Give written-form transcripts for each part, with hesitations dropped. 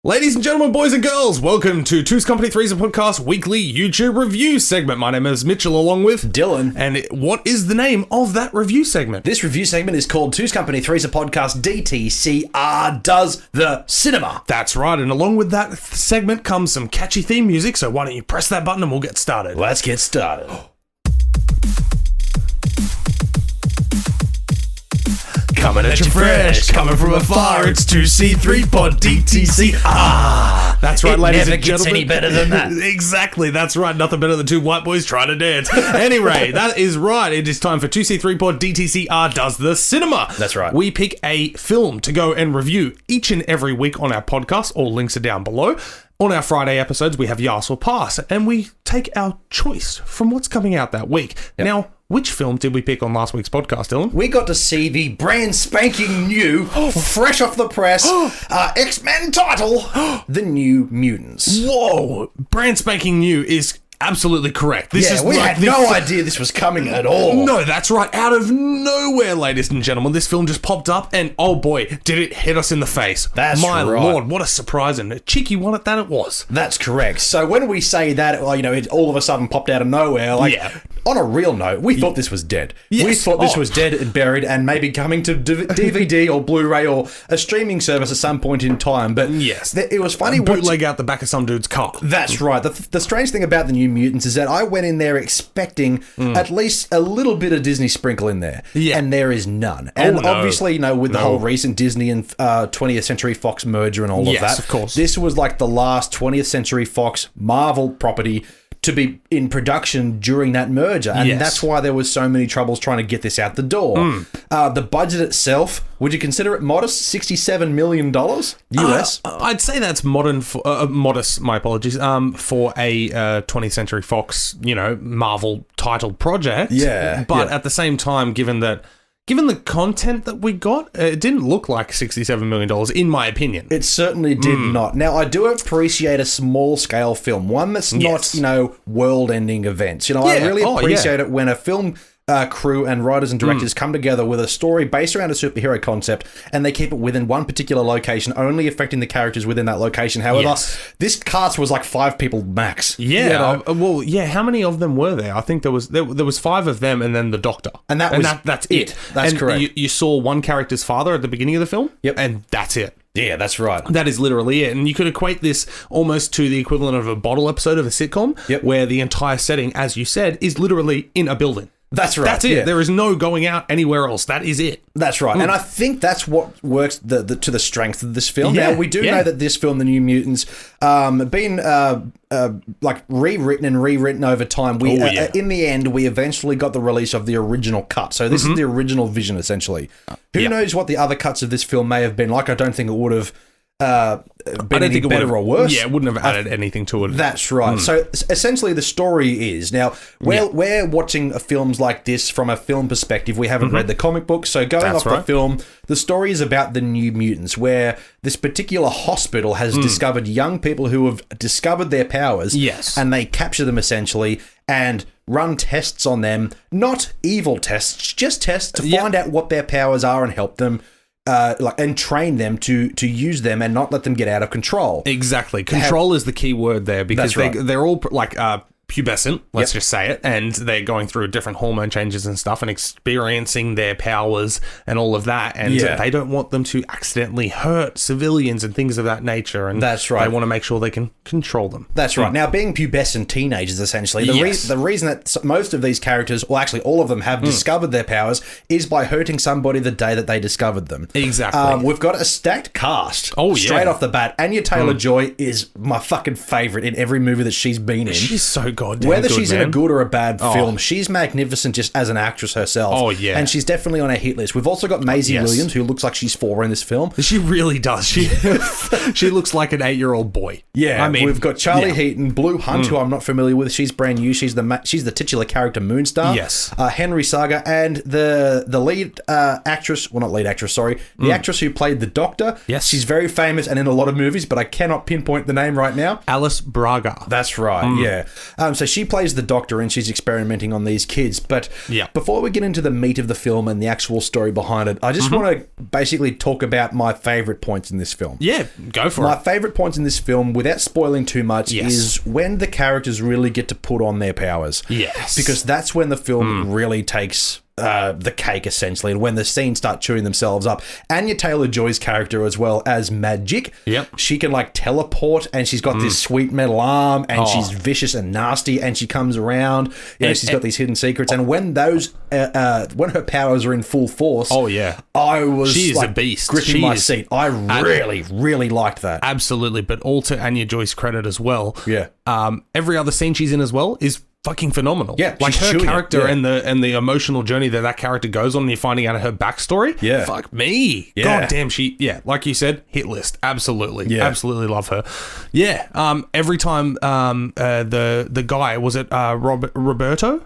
Ladies and gentlemen, boys and girls, welcome to 2c3pod Podcast weekly YouTube review segment. My name is Mitchell, along with Dylan. And what is the name of that review segment? This review segment is called 2c3pod Podcast DTCR Does the Cinema. That's right, and along with that segment comes some catchy theme music, so why don't you press that button and we'll get started. Let's get started. Coming at you fresh, coming from afar, it's 2c3pod DTCR. That's right, ladies and gentlemen. It never gets any better than that. Exactly, that's right. Nothing better than two white boys trying to dance. Anyway, that is right. It is time for 2c3pod DTCR Does the Cinema. That's right. We pick a film to go and review each and every week on our podcast. All links are down below. On our Friday episodes, we have Yas or Pass, and we take our choice from what's coming out that week. Yep. Now, which film did we pick on last week's podcast, Dylan? We got to see the brand spanking new, fresh off the press, X-Men title, The New Mutants. Whoa! Brand spanking new is absolutely correct. We had no idea this was coming at all. No, that's right. Out of nowhere, ladies and gentlemen, this film just popped up, and oh boy, did it hit us in the face. That's My right. lord, what a surprise and a cheeky one at that it was. That's correct. So when we say that, it all of a sudden popped out of nowhere, on a real note, we thought this was dead. Yes. We thought this was dead and buried and maybe coming to DVD or Blu-ray or a streaming service at some point in time. But yes, it was funny. Bootleg out the back of some dude's car. That's right. The strange thing about The New Mutants is that I went in there expecting at least a little bit of Disney sprinkle in there. Yeah. And there is none. And obviously, with the whole recent Disney and 20th Century Fox merger and all of that. Yes, of course. This was like the last 20th Century Fox Marvel property to be in production during that merger. And that's why there was so many troubles trying to get this out the door. The budget itself, would you consider it modest? $67 million US? I'd say that's modest, my apologies, for a 20th Century Fox, Marvel titled project. Yeah. But at the same time, given the content that we got, it didn't look like $67 million, in my opinion. It certainly did not. Now, I do appreciate a small-scale film, one that's not, world-ending events. I really appreciate it when a film crew and writers and directors come together with a story based around a superhero concept, and they keep it within one particular location, only affecting the characters within that location. However, this cast was like 5 people max. Yeah. How many of them were there? I think there was 5 of them, and then the Doctor, and that's it. That's correct. You saw one character's father at the beginning of the film. Yep, and that's it. Yeah, that's right. That is literally it. And you could equate this almost to the equivalent of a bottle episode of a sitcom, where the entire setting, as you said, is literally in a building. That's right. That's it. Yeah. There is no going out anywhere else. That is it. That's right. And I think that's what works to the strength of this film. Now, we do know that this film, The New Mutants, been rewritten over time. In the end, we eventually got the release of the original cut. So this is the original vision, essentially. Who knows what the other cuts of this film may have been like? I don't think it would have been any better or worse. Yeah, it wouldn't have added anything to it. That's right. So essentially the story is, now we're watching films like this from a film perspective. We haven't read the comic book, so going off the film, the story is about the New Mutants, where this particular hospital has discovered young people who have discovered their powers. Yes. And they capture them essentially and run tests on them. Not evil tests, just tests to find out what their powers are and help them and train them to use them and not let them get out of control. Exactly. Control is the key word there, because they're all like pubescent, let's just say it, and they're going through different hormone changes and stuff and experiencing their powers and all of that, and they don't want them to accidentally hurt civilians and things of that nature, and that's right. They want to make sure they can control them. That's right. Now, being pubescent teenagers, essentially, the reason that most of these characters, well, actually all of them, have discovered their powers is by hurting somebody the day that they discovered them. Exactly. We've got a stacked cast straight off the bat. Anya Taylor-Joy is my fucking favourite in every movie that she's been in. She's so goddamn Whether good, she's in a good or a bad film, she's magnificent just as an actress herself. Oh, yeah. And she's definitely on our hit list. We've also got Maisie Williams, who looks like she's 4 in this film. She really does. She looks like an 8-year-old boy. Yeah, I mean, we've got Charlie Heaton, Blue Hunt, who I'm not familiar with. She's brand new. She's the titular character Moonstar. Yes. Henry Saga, and the lead actress, well, not lead actress, sorry, the actress who played the Doctor. Yes. She's very famous and in a lot of movies, but I cannot pinpoint the name right now. Alice Braga. That's right, yeah. So she plays the doctor and she's experimenting on these kids. But before we get into the meat of the film and the actual story behind it, I just want to basically talk about my favourite points in this film. Yeah, go for it. My favourite points in this film, without spoiling too much, is when the characters really get to put on their powers. Yes. Because that's when the film really takes the cake, essentially, and when the scenes start chewing themselves up. Anya Taylor-Joy's character, as well as Magic, she can like teleport, and she's got this sweet metal arm, and she's vicious and nasty, and she comes around. She's got these hidden secrets, and when those when her powers are in full force, I was she's a beast, gripping my seat. I really liked that. Absolutely, but all to Anya Joy's credit as well. Yeah. Every other scene she's in as well is fucking phenomenal. Yeah, like her character and the emotional journey that character goes on, and you're finding out her backstory. Yeah, fuck me. Yeah. God damn, like you said, hit list. Absolutely, absolutely love her. Yeah. Every time the guy, was it Roberto?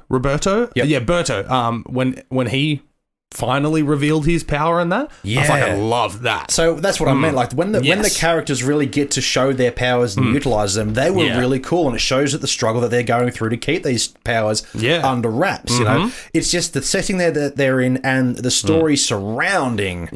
Yep. Yeah, Berto. When he finally revealed his power and that, I fucking love that. So that's what I meant. Like when the characters really get to show their powers and utilize them, they were really cool, and it shows that the struggle that they're going through to keep these powers under wraps. You know, it's just the setting that they're in and the story surrounding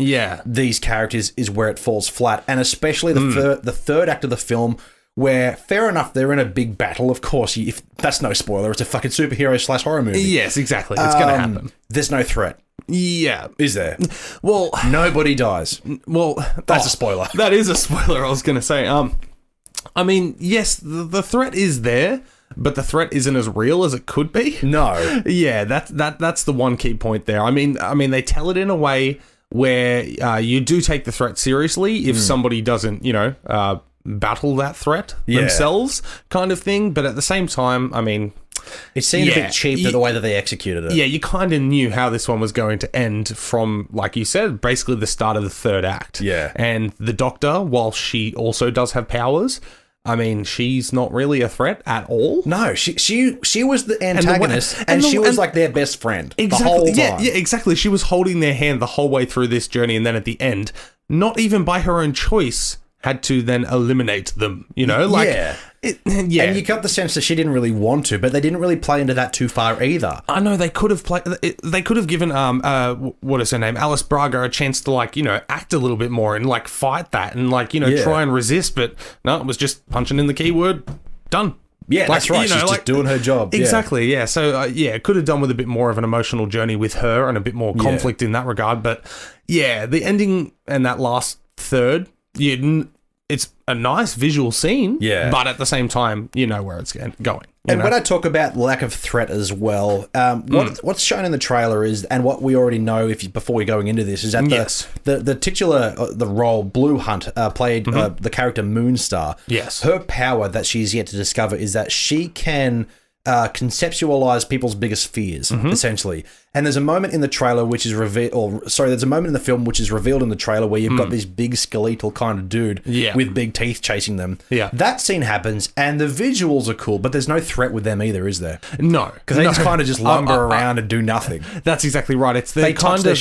these characters is where it falls flat, and especially the third act of the film. Where, fair enough, they're in a big battle. Of course, if that's no spoiler, it's a fucking superhero / horror movie. Yes, exactly. It's going to happen. There's no threat. Yeah. Is there? Well, nobody dies. Well, that's a spoiler. That is a spoiler, I was going to say. I mean, yes, the threat is there, but the threat isn't as real as it could be. No. Yeah, that's the one key point there. I mean, they tell it in a way where you do take the threat seriously if somebody doesn't, battle that threat themselves, kind of thing. But at the same time, I mean, it seemed a bit cheap the way that they executed it. Yeah, you kind of knew how this one was going to end from, like you said, basically the start of the third act. Yeah. And the Doctor, while she also does have powers, I mean, she's not really a threat at all. No, she was the antagonist, and she was like their best friend the whole time. Yeah, exactly. She was holding their hand the whole way through this journey, and then at the end, not even by her own choice, had to then eliminate them, like... And you got the sense that she didn't really want to, but they didn't really play into that too far either. I know they could have given what is her name, Alice Braga, a chance to act a little bit more and fight that and try and resist, but no, it was just punching in the keyword, done. Yeah, that's right. She's just doing her job. Exactly. Yeah. So it could have done with a bit more of an emotional journey with her and a bit more conflict in that regard. But the ending and that last third, it's a nice visual scene, but at the same time, you know where it's going. And when I talk about lack of threat as well, what's shown in the trailer is, and what we already know before we're going into this, is that the titular the role Blue Hunt played the character Moonstar. Yes, her power that she's yet to discover is that she can conceptualize people's biggest fears, essentially. And there's a moment in the trailer which is there's a moment in the film which is revealed in the trailer where you've got this big skeletal kind of dude with big teeth chasing them. Yeah. That scene happens, and the visuals are cool, but there's no threat with them either, is there? No. Because they just kind of just lumber around and do nothing. That's exactly right. It's they kind of...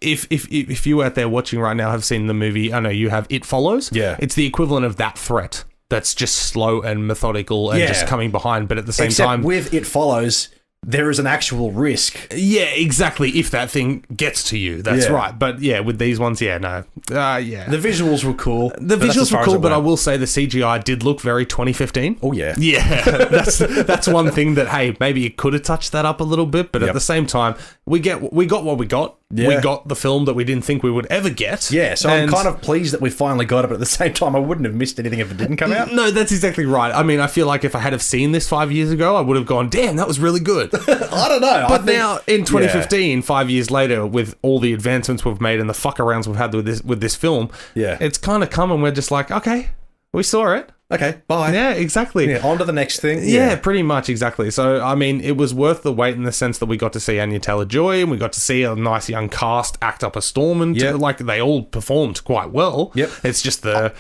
If you out there watching right now have seen the movie, I know you have, It Follows. Yeah. It's the equivalent of that threat. That's just slow and methodical and just coming behind, but at the same time... with It Follows, there is an actual risk. Yeah, exactly, if that thing gets to you. That's right. But with these ones, no. The visuals were cool. The visuals were cool, but I will say the CGI did look very 2015. Oh, yeah. Yeah, that's one thing that, hey, maybe it could have touched that up a little bit, but at the same time, we got what we got. Yeah. We got the film that we didn't think we would ever get. Yeah, so I'm kind of pleased that we finally got it, but at the same time, I wouldn't have missed anything if it didn't come out. No, that's exactly right. I mean, I feel like if I had have seen this 5 years ago, I would have gone, damn, that was really good. I don't know. But now, in 2015, 5 years later, with all the advancements we've made and the fuck-arounds we've had with this film, it's kind of come and we're just like, okay, we saw it. Okay, bye. Yeah, exactly. Yeah, on to the next thing. Yeah, pretty much, exactly. So, I mean, it was worth the wait in the sense that we got to see Anya Taylor-Joy and we got to see a nice young cast act up a storm, and they all performed quite well. Yep. It's just the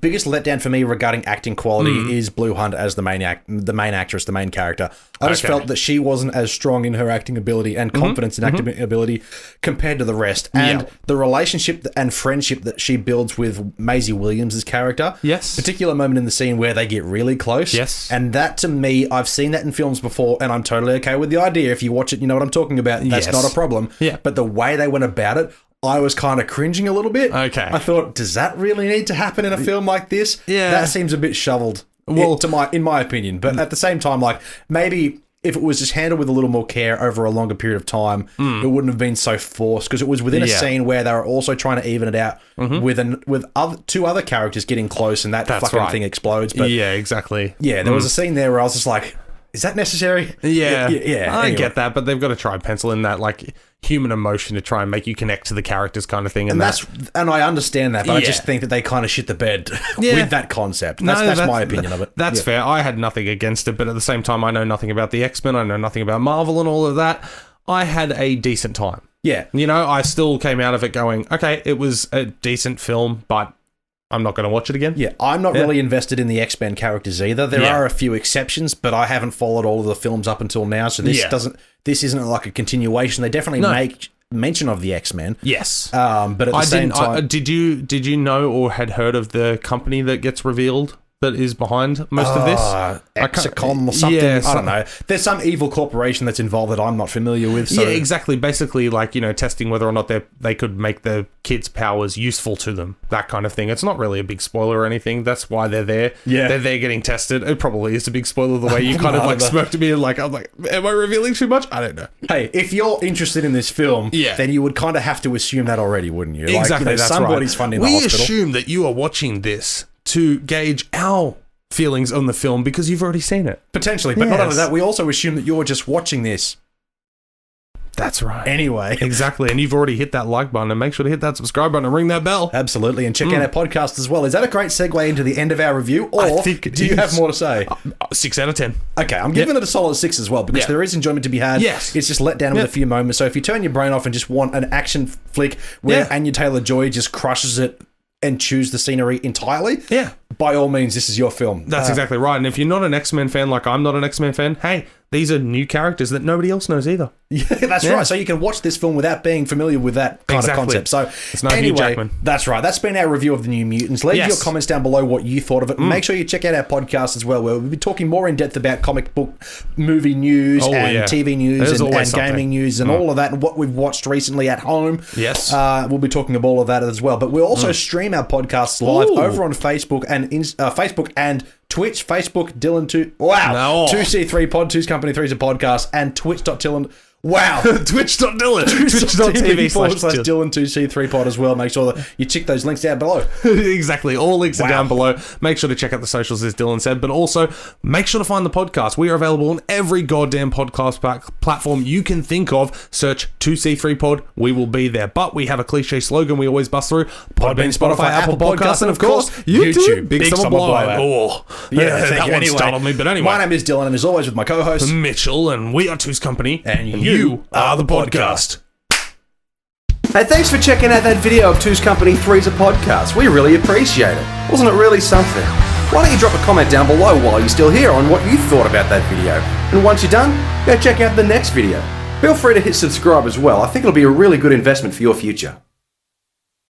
biggest letdown for me regarding acting quality is Blue Hunt as the main actress, the main character. I just felt that she wasn't as strong in her acting ability and confidence in acting ability compared to the rest. And the relationship and friendship that she builds with Maisie Williams' character, particular moment in the scene where they get really close. Yes. And that, to me, I've seen that in films before, and I'm totally okay with the idea. If you watch it, you know what I'm talking about. That's not a problem. Yeah. But the way they went about it, I was kind of cringing a little bit. Okay. I thought, does that really need to happen in a film like this? Yeah. That seems a bit shoveled, in my opinion. But at the same time, like, maybe if it was just handled with a little more care over a longer period of time, it wouldn't have been so forced, because it was within a scene where they were also trying to even it out with two other characters getting close, and that thing explodes. But yeah, exactly. Yeah, there was a scene there where I was just like, is that necessary? Yeah. I anyway. get that, but they've got to try and pencil in that, like, human emotion to try and make you connect to the characters kind of thing. And I understand that, but I just think that they kind of shit the bed with that concept. That's my opinion of it. That's fair. I had nothing against it, but at the same time, I know nothing about the X-Men. I know nothing about Marvel and all of that. I had a decent time. Yeah. You know, I still came out of it going, okay, it was a decent film, but I'm not going to watch it again. Yeah, I'm not really invested in the X-Men characters either. There are a few exceptions, but I haven't followed all of the films up until now, so this isn't like a continuation. They definitely make mention of the X-Men. Yes. But at the same time... did you know or had heard of the company that gets revealed that is behind most of this? Exacom or something. Yeah, I don't know. There's some evil corporation that's involved that I'm not familiar with. So. Yeah, exactly. Basically, like, you know, testing whether or not they could make the kids' powers useful to them. That kind of thing. It's not really a big spoiler or anything. That's why they're there. Yeah. They're there getting tested. It probably is a big spoiler the way you kind of like smirked at me and like, I'm like, am I revealing too much? I don't know. Hey, if you're interested in this film, then you would kind of have to assume that already, wouldn't you? Exactly, like, you know, that's somebody's funding the hospital. We assume that you are watching this to gauge our feelings on the film because you've already seen it. Potentially, but not only that, we also assume that you're just watching this. That's right. Anyway. Exactly, and you've already hit that like button, and make sure to hit that subscribe button and ring that bell. Absolutely, and check out our podcast as well. Is that a great segue into the end of our review, or do you have more to say? 6 out of 10. Okay, I'm giving it a solid 6 as well, because there is enjoyment to be had. Yes. It's just let down with a few moments, so if you turn your brain off and just want an action flick where Anya Taylor-Joy just crushes it and choose the scenery entirely, by all means, this is your film. That's exactly right. And if you're not an X-Men fan like I'm not an X-Men fan, hey, these are new characters that nobody else knows either. Yeah, that's right. So you can watch this film without being familiar with that kind of concept. So it's not Hugh Jackman. That's right. That's been our review of the New Mutants. Leave your comments down below what you thought of it. Make sure you check out our podcast as well, where we'll be talking more in depth about comic book movie news and TV news and gaming news and all of that, and what we've watched recently at home. Yes. We'll be talking about all of that as well. But we'll also stream our podcasts live over on Facebook and Twitch, Facebook, Dylan2c3pod, 2's Company, 3's a podcast, and twitch.dylan. Wow. Twitch.dylan. Twitch.tv/Dylan2c3pod as well. Make sure that you check those links down below. Exactly. All links are down below. Make sure to check out the socials, as Dylan said, but also make sure to find the podcast. We are available on every goddamn podcast platform you can think of. Search 2c3pod. We will be there. But we have a cliche slogan we always bust through. Podbean, Spotify, Apple Podcasts, and of course, YouTube. Big Summer Blowout. Oh, that one startled me, but anyway. My name is Dylan, and as always with my co-host, Mitchell, and we are 2's Company, and you are the podcast. Hey, thanks for checking out that video of 2's Company, 3's a podcast. We really appreciate it. Wasn't it really something? Why don't you drop a comment down below while you're still here on what you thought about that video. And once you're done, go check out the next video. Feel free to hit subscribe as well. I think it'll be a really good investment for your future.